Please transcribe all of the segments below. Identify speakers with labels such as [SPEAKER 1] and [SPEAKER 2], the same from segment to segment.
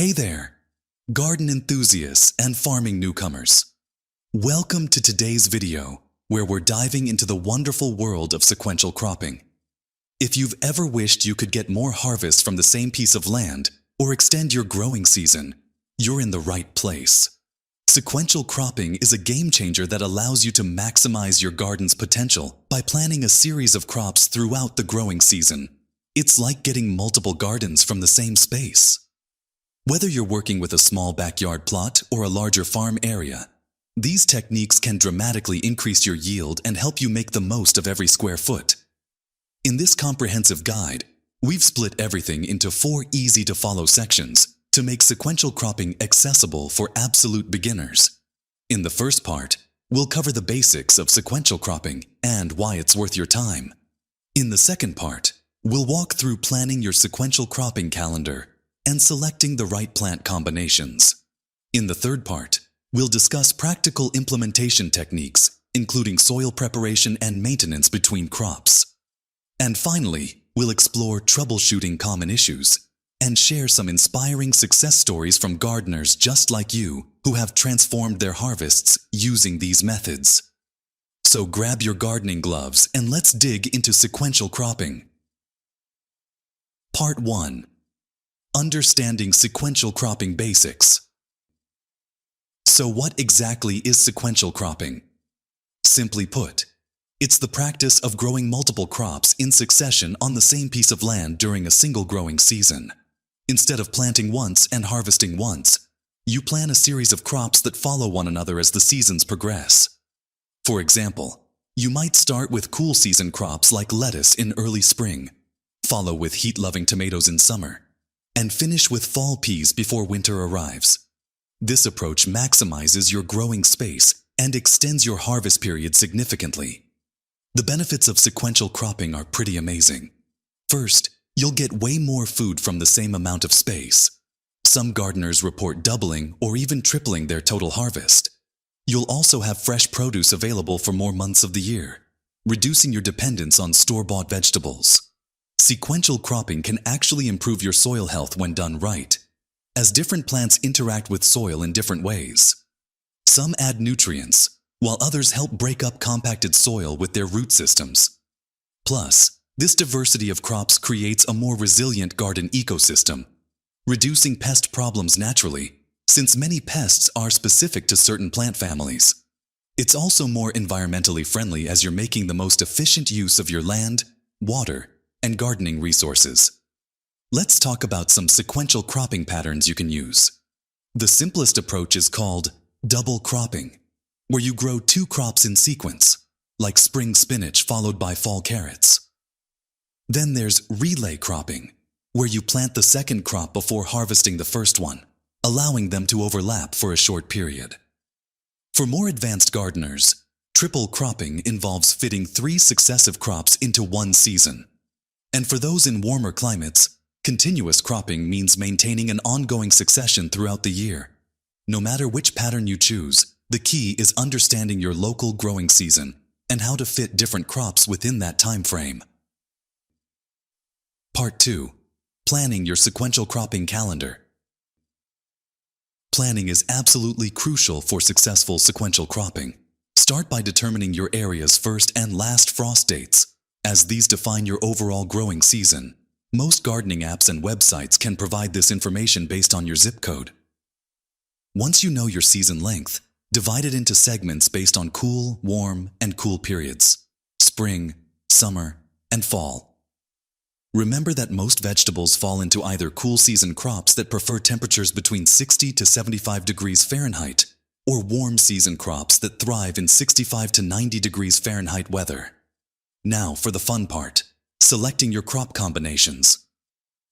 [SPEAKER 1] Hey there, garden enthusiasts and farming newcomers. Welcome to today's video, where we're diving into the wonderful world of sequential cropping. If you've ever wished you could get more harvest from the same piece of land or extend your growing season, you're in the right place. Sequential cropping is a game changer that allows you to maximize your garden's potential by planting a series of crops throughout the growing season. It's like getting multiple gardens from the same space. Whether you're working with a small backyard plot or a larger farm area, these techniques can dramatically increase your yield and help you make the most of every square foot. In this comprehensive guide, we've split everything into 4 easy-to-follow sections to make sequential cropping accessible for absolute beginners. In the first part, we'll cover the basics of sequential cropping and why it's worth your time. In the second part, we'll walk through planning your sequential cropping calendar and selecting the right plant combinations. In the third part, we'll discuss practical implementation techniques, including soil preparation and maintenance between crops. And finally, we'll explore troubleshooting common issues and share some inspiring success stories from gardeners just like you who have transformed their harvests using these methods. So grab your gardening gloves and let's dig into sequential cropping. Part 1. Understanding sequential cropping basics. So what exactly is sequential cropping? Simply put, it's the practice of growing multiple crops in succession on the same piece of land during a single growing season. Instead of planting once and harvesting once, you plan a series of crops that follow one another as the seasons progress. For example, you might start with cool season crops like lettuce in early spring, follow with heat-loving tomatoes in summer, and finish with fall peas before winter arrives. This approach maximizes your growing space and extends your harvest period significantly. The benefits of sequential cropping are pretty amazing. First, you'll get way more food from the same amount of space. Some gardeners report doubling or even tripling their total harvest. You'll also have fresh produce available for more months of the year, reducing your dependence on store-bought vegetables. Sequential cropping can actually improve your soil health when done right, as different plants interact with soil in different ways. Some add nutrients, while others help break up compacted soil with their root systems. Plus, this diversity of crops creates a more resilient garden ecosystem, reducing pest problems naturally, since many pests are specific to certain plant families. It's also more environmentally friendly as you're making the most efficient use of your land, water, and gardening resources. Let's talk about some sequential cropping patterns you can use. The simplest approach is called double cropping, where you grow 2 crops in sequence, like spring spinach followed by fall carrots. Then there's relay cropping, where you plant the second crop before harvesting the first one, allowing them to overlap for a short period. For more advanced gardeners, triple cropping involves fitting 3 successive crops into one season. And for those in warmer climates, continuous cropping means maintaining an ongoing succession throughout the year. No matter which pattern you choose, the key is understanding your local growing season and how to fit different crops within that time frame. Part 2. Planning your sequential cropping calendar. Planning is absolutely crucial for successful sequential cropping. Start by determining your area's first and last frost dates, as these define your overall growing season. Most gardening apps and websites can provide this information based on your zip code. Once you know your season length, divide it into segments based on cool, warm, and cool periods: spring, summer, and fall. Remember that most vegetables fall into either cool season crops that prefer temperatures between 60 to 75 degrees Fahrenheit, or warm season crops that thrive in 65 to 90 degrees Fahrenheit weather. Now for the fun part, selecting your crop combinations.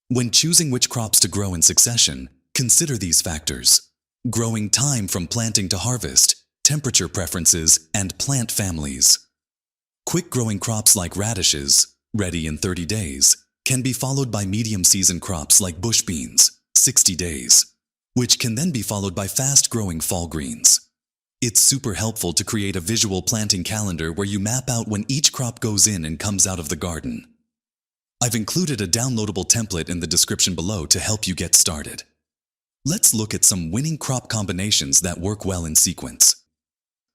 [SPEAKER 1] When choosing which crops to grow in succession, consider these factors: growing time from planting to harvest, temperature preferences, and plant families. Quick-growing crops like radishes, ready in 30 days, can be followed by medium-season crops like bush beans, 60 days, which can then be followed by fast-growing fall greens. It's super helpful to create a visual planting calendar where you map out when each crop goes in and comes out of the garden. I've included a downloadable template in the description below to help you get started. Let's look at some winning crop combinations that work well in sequence.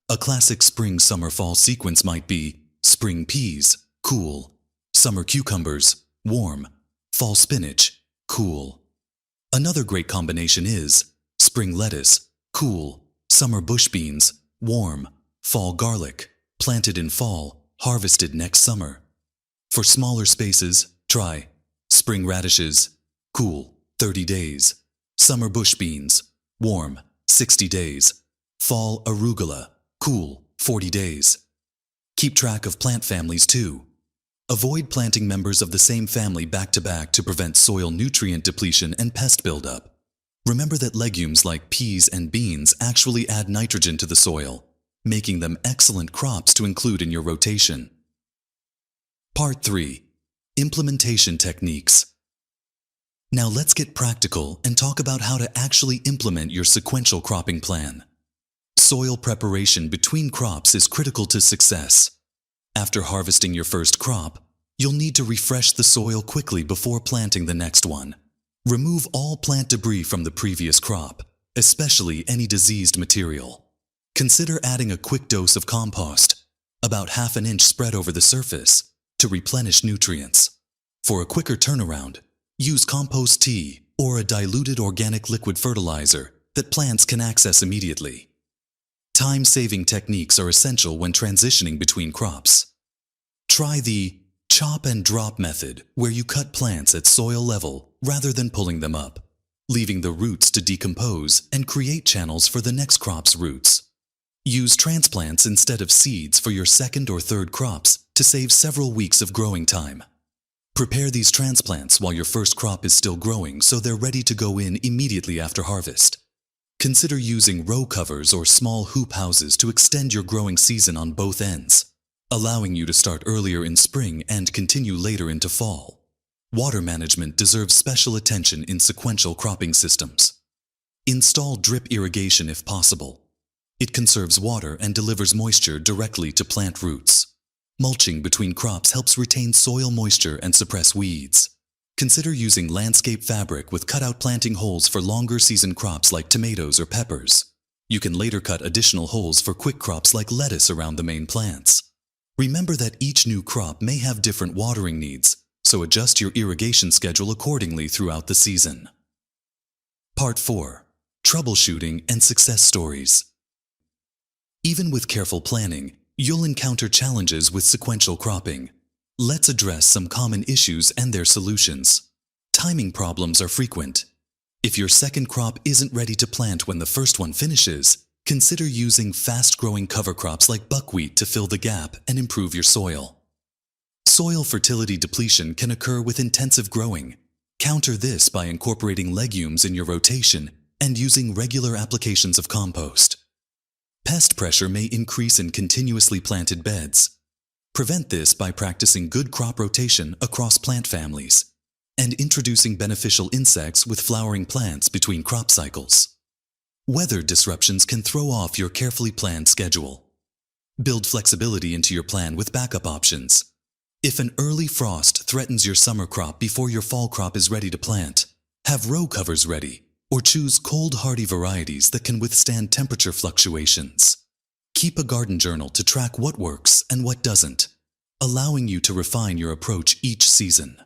[SPEAKER 1] A classic spring-summer-fall sequence might be spring peas, cool; summer cucumbers, warm; fall spinach, cool. Another great combination is spring lettuce, cool; summer bush beans, warm; fall garlic, planted in fall, harvested next summer. For smaller spaces, try spring radishes, cool, 30 days; summer bush beans, warm, 60 days; fall arugula, cool, 40 days. Keep track of plant families too. Avoid planting members of the same family back to back to prevent soil nutrient depletion and pest buildup. Remember that legumes like peas and beans actually add nitrogen to the soil, making them excellent crops to include in your rotation. Part 3. Implementation Techniques. Now let's get practical and talk about how to actually implement your sequential cropping plan. Soil preparation between crops is critical to success. After harvesting your first crop, you'll need to refresh the soil quickly before planting the next one. Remove all plant debris from the previous crop, especially any diseased material. Consider adding a quick dose of compost, about ½ an inch spread over the surface, to replenish nutrients. For a quicker turnaround, use compost tea or a diluted organic liquid fertilizer that plants can access immediately. Time-saving techniques are essential when transitioning between crops. Try the chop and drop method, where you cut plants at soil level rather than pulling them up, leaving the roots to decompose and create channels for the next crop's roots. Use transplants instead of seeds for your second or third crops to save several weeks of growing time. Prepare these transplants while your first crop is still growing so they're ready to go in immediately after harvest. Consider using row covers or small hoop houses to extend your growing season on both ends, allowing you to start earlier in spring and continue later into fall. Water management deserves special attention in sequential cropping systems. Install drip irrigation if possible. It conserves water and delivers moisture directly to plant roots. Mulching between crops helps retain soil moisture and suppress weeds. Consider using landscape fabric with cutout planting holes for longer season crops like tomatoes or peppers. You can later cut additional holes for quick crops like lettuce around the main plants. Remember that each new crop may have different watering needs, so adjust your irrigation schedule accordingly throughout the season. Part 4. Troubleshooting and Success Stories. Even with careful planning, you'll encounter challenges with sequential cropping. Let's address some common issues and their solutions. Timing problems are frequent. If your second crop isn't ready to plant when the first one finishes, consider using fast-growing cover crops like buckwheat to fill the gap and improve your soil. Soil fertility depletion can occur with intensive growing. Counter this by incorporating legumes in your rotation and using regular applications of compost. Pest pressure may increase in continuously planted beds. Prevent this by practicing good crop rotation across plant families and introducing beneficial insects with flowering plants between crop cycles. Weather disruptions can throw off your carefully planned schedule. Build flexibility into your plan with backup options. If an early frost threatens your summer crop before your fall crop is ready to plant, have row covers ready or choose cold-hardy varieties that can withstand temperature fluctuations. Keep a garden journal to track what works and what doesn't, allowing you to refine your approach each season.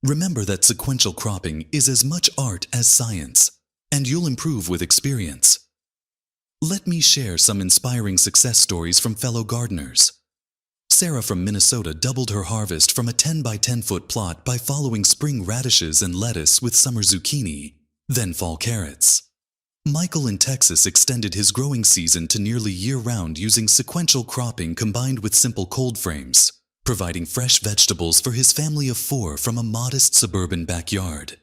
[SPEAKER 1] Remember that sequential cropping is as much art as science, and you'll improve with experience. Let me share some inspiring success stories from fellow gardeners. Sarah from Minnesota doubled her harvest from a 10 by 10 foot plot by following spring radishes and lettuce with summer zucchini, then fall carrots. Michael in Texas extended his growing season to nearly year-round using sequential cropping combined with simple cold frames, providing fresh vegetables for his family of 4 from a modest suburban backyard.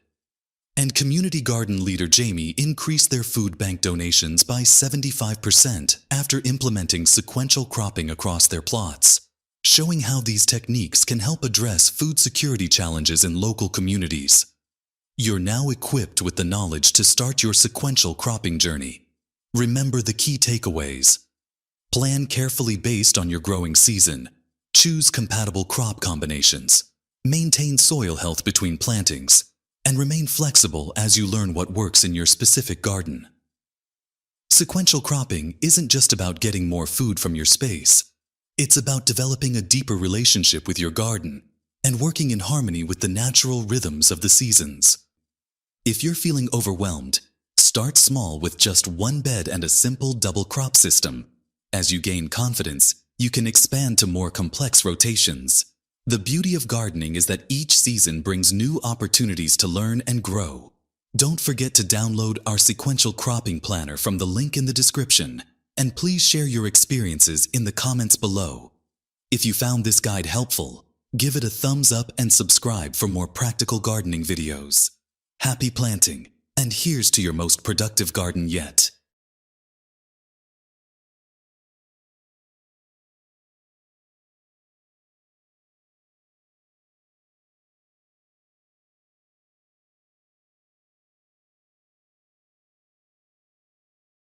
[SPEAKER 1] And community garden leader Jamie increased their food bank donations by 75% after implementing sequential cropping across their plots, showing how these techniques can help address food security challenges in local communities. You're now equipped with the knowledge to start your sequential cropping journey. Remember the key takeaways. Plan carefully based on your growing season. Choose compatible crop combinations. Maintain soil health between plantings. and remain flexible as you learn what works in your specific garden. Sequential cropping isn't just about getting more food from your space. It's about developing a deeper relationship with your garden and working in harmony with the natural rhythms of the seasons. If you're feeling overwhelmed, start small with just one bed and a simple double crop system. As you gain confidence, you can expand to more complex rotations. The beauty of gardening is that each season brings new opportunities to learn and grow. Don't forget to download our Sequential Cropping Planner from the link in the description, and please share your experiences in the comments below. If you found this guide helpful, give it a thumbs up and subscribe for more practical gardening videos. Happy planting, and here's to your most productive garden yet.